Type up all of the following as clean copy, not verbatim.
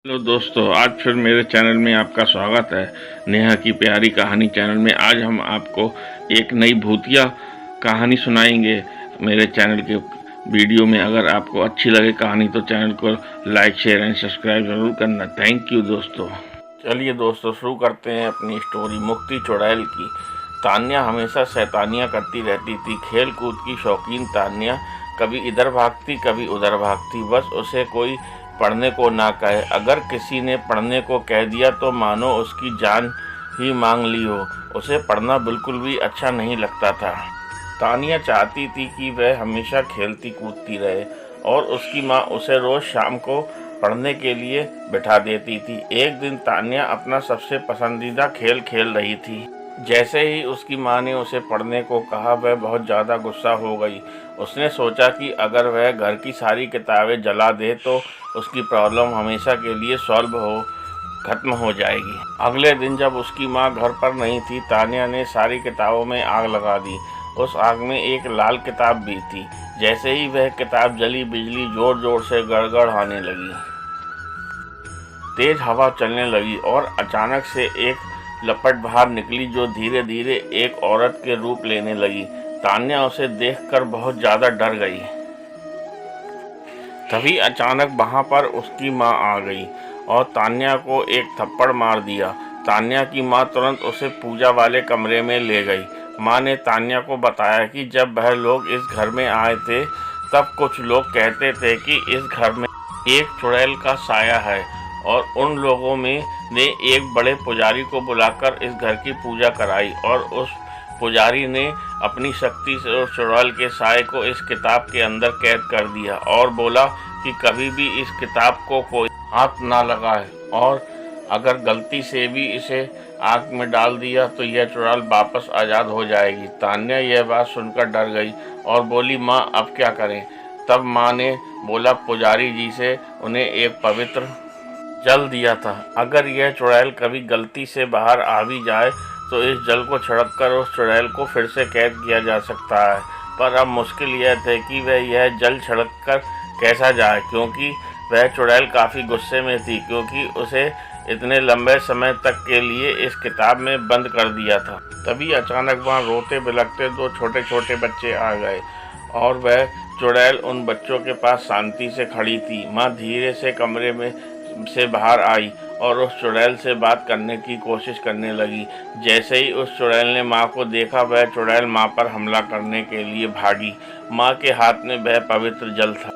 Hello दोस्तों, आज फिर मेरे चैनल में आपका स्वागत है। नेहा की प्यारी कहानी चैनल में आज हम आपको एक नई भूतिया कहानी सुनाएंगे। मेरे चैनल के वीडियो में अगर आपको अच्छी लगे कहानी तो चैनल को लाइक शेयर एंड सब्सक्राइब ज़रूर करना। थैंक यू दोस्तों। चलिए दोस्तों, शुरू करते हैं अपनी स्टोरी मुक्ति चुड़ैल की। तान्या हमेशा शैतानियाँ करती रहती थी। खेल कूद की शौकीन तान्या कभी इधर भागती कभी उधर भागती। बस उसे कोई पढ़ने को ना कहे। अगर किसी ने पढ़ने को कह दिया तो मानो उसकी जान ही मांग ली हो। उसे पढ़ना बिल्कुल भी अच्छा नहीं लगता था। तानिया चाहती थी कि वह हमेशा खेलती कूदती रहे और उसकी माँ उसे रोज़ शाम को पढ़ने के लिए बिठा देती थी। एक दिन तान्या अपना सबसे पसंदीदा खेल खेल रही थी। जैसे ही उसकी माँ ने उसे पढ़ने को कहा वह बहुत ज़्यादा गुस्सा हो गई। उसने सोचा कि अगर वह घर की सारी किताबें जला दे तो उसकी प्रॉब्लम हमेशा के लिए खत्म हो जाएगी। अगले दिन जब उसकी माँ घर पर नहीं थी, तान्या ने सारी किताबों में आग लगा दी। उस आग में एक लाल किताब भी थी। जैसे ही वह किताब जली, बिजली जोर जोर से गड़गड़ाने लगी। तेज हवा चलने लगी और अचानक से एक लपट बाहर निकली जो धीरे धीरे एक औरत के रूप लेने लगी। तान्या उसे देखकर बहुत ज़्यादा डर गई। तभी अचानक वहाँ पर उसकी माँ आ गई और तान्या को एक थप्पड़ मार दिया। तान्या की माँ तुरंत उसे पूजा वाले कमरे में ले गई। माँ ने तान्या को बताया कि जब वह लोग इस घर में आए थे तब कुछ लोग कहते थे कि इस घर में एक चुड़ैल का साया है और उन लोगों में ने एक बड़े पुजारी को बुलाकर इस घर की पूजा कराई और उस पुजारी ने अपनी शक्ति से उस चुड़ैल के साये को इस किताब के अंदर कैद कर दिया और बोला कि कभी भी इस किताब को कोई हाथ ना लगाए और अगर गलती से भी इसे आग में डाल दिया तो यह चुड़ैल वापस आज़ाद हो जाएगी। तान्या यह बात सुनकर डर गई और बोली, माँ अब क्या करें? तब माँ ने बोला, पुजारी जी से उन्हें एक पवित्र जल दिया था। अगर यह चुड़ैल कभी गलती से बाहर आ भी जाए तो इस जल को छिड़ककर उस चुड़ैल को फिर से कैद किया जा सकता है। पर अब मुश्किल यह थी कि वह यह जल छिड़ककर कैसा जाए, क्योंकि वह चुड़ैल काफ़ी गुस्से में थी क्योंकि उसे इतने लंबे समय तक के लिए इस किताब में बंद कर दिया था। तभी अचानक वहाँ रोते बिलखते दो छोटे छोटे बच्चे आ गए और वह चुड़ैल उन बच्चों के पास शांति से खड़ी थी। माँ धीरे से कमरे में से बाहर आई और उस चुड़ैल से बात करने की कोशिश करने लगी। जैसे ही उस चुड़ैल ने माँ को देखा, वह चुड़ैल माँ पर हमला करने के लिए भागी। माँ के हाथ में वह पवित्र जल था।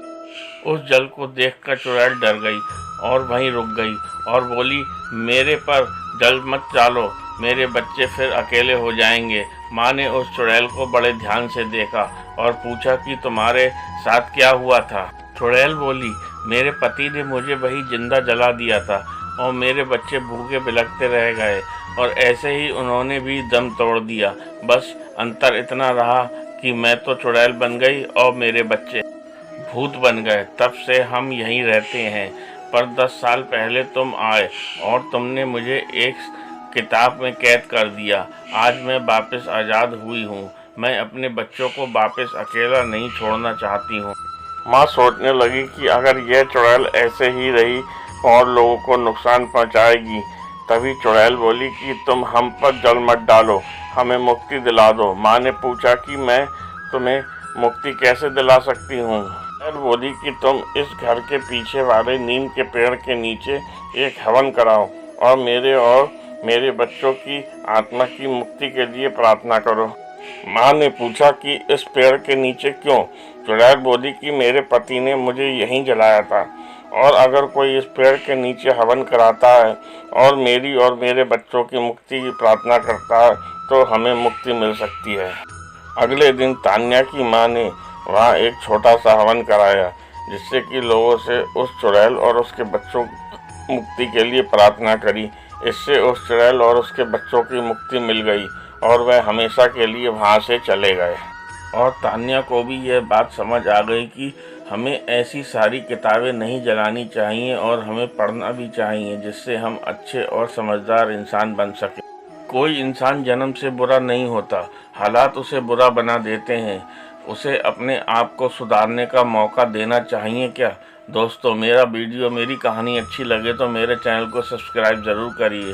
उस जल को देखकर चुड़ैल डर गई और वहीं रुक गई और बोली, मेरे पर जल मत डालो, मेरे बच्चे फिर अकेले हो जाएंगे। माँ ने उस चुड़ैल को बड़े ध्यान से देखा और पूछा कि तुम्हारे साथ क्या हुआ था? चुड़ैल बोली, मेरे पति ने मुझे वही जिंदा जला दिया था और मेरे बच्चे भूखे बिलखते रह गए और ऐसे ही उन्होंने भी दम तोड़ दिया। बस अंतर इतना रहा कि मैं तो चुड़ैल बन गई और मेरे बच्चे भूत बन गए। तब से हम यहीं रहते हैं। पर 10 साल पहले तुम आए और तुमने मुझे एक किताब में कैद कर दिया। आज मैं वापस आज़ाद हुई हूँ। मैं अपने बच्चों को वापस अकेला नहीं छोड़ना चाहती हूँ। माँ सोचने लगी कि अगर यह चुड़ैल ऐसे ही रही और लोगों को नुकसान पहुँचाएगी। तभी चुड़ैल बोली कि तुम हम पर जल मत डालो, हमें मुक्ति दिला दो। माँ ने पूछा कि मैं तुम्हें मुक्ति कैसे दिला सकती हूँ? चुड़ैल बोली कि तुम इस घर के पीछे वाले नीम के पेड़ के नीचे एक हवन कराओ और मेरे बच्चों की आत्मा की मुक्ति के लिए प्रार्थना करो। माँ ने पूछा कि इस पेड़ के नीचे क्यों? चुड़ैल बोली कि मेरे पति ने मुझे यहीं जलाया था और अगर कोई इस पेड़ के नीचे हवन कराता है और मेरे बच्चों की मुक्ति की प्रार्थना करता है तो हमें मुक्ति मिल सकती है। अगले दिन तान्या की माँ ने वहाँ एक छोटा सा हवन कराया जिससे कि लोगों से उस चुड़ैल और उसके बच्चों की मुक्ति के लिए प्रार्थना करी। इससे उस चुड़ैल और उसके बच्चों की मुक्ति मिल गई और वह हमेशा के लिए वहाँ से चले गए। और तान्या को भी यह बात समझ आ गई कि हमें ऐसी सारी किताबें नहीं जलानी चाहिए और हमें पढ़ना भी चाहिए जिससे हम अच्छे और समझदार इंसान बन सकें। कोई इंसान जन्म से बुरा नहीं होता, हालात उसे बुरा बना देते हैं। उसे अपने आप को सुधारने का मौका देना चाहिए क्या? दोस्तों मेरा वीडियो मेरी कहानी अच्छी लगे तो मेरे चैनल को सब्सक्राइब ज़रूर करिए।